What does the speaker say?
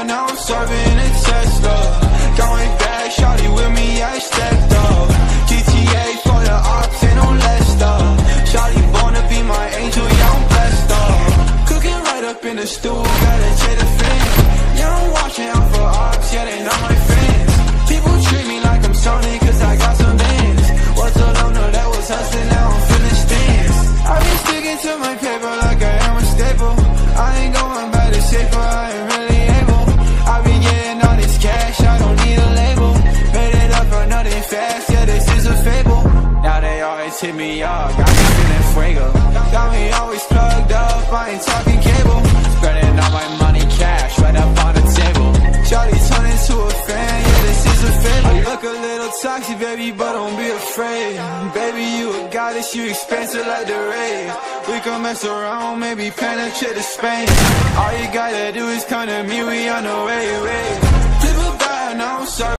now I'm serving a Tesla. Going back, shawty with me, I stepped up. GTA for the ops and on Leicester. Shawty born to be my angel, yeah, I'm blessed up. Cooking right up in the stool, gotta check the fence. Yeah, I'm watching out for ops, yeah, they not my friends. People treat me like I'm Sony, cause I got some bands. Was a loner that was hustling, now I'm feeling stance. I've been sticking to my paper like I am a staple. I ain't going back to safer, I ain't really able. I've been getting all this cash, I don't need a label. Made it up for nothing fast, yeah, this is a fable. Now they always hit me up, got me feeling fuego. Got me always plugged up, I ain't talking cable. Spreading all my money cash, right up on the table. Shawty turn into a fan, yeah, this is a fable. I look a little toxic, baby, but don't be afraid. Baby, you a goddess, you expensive like the rays. We can mess around, maybe penetrate to Spain. All you gotta do is come to me, we on the way.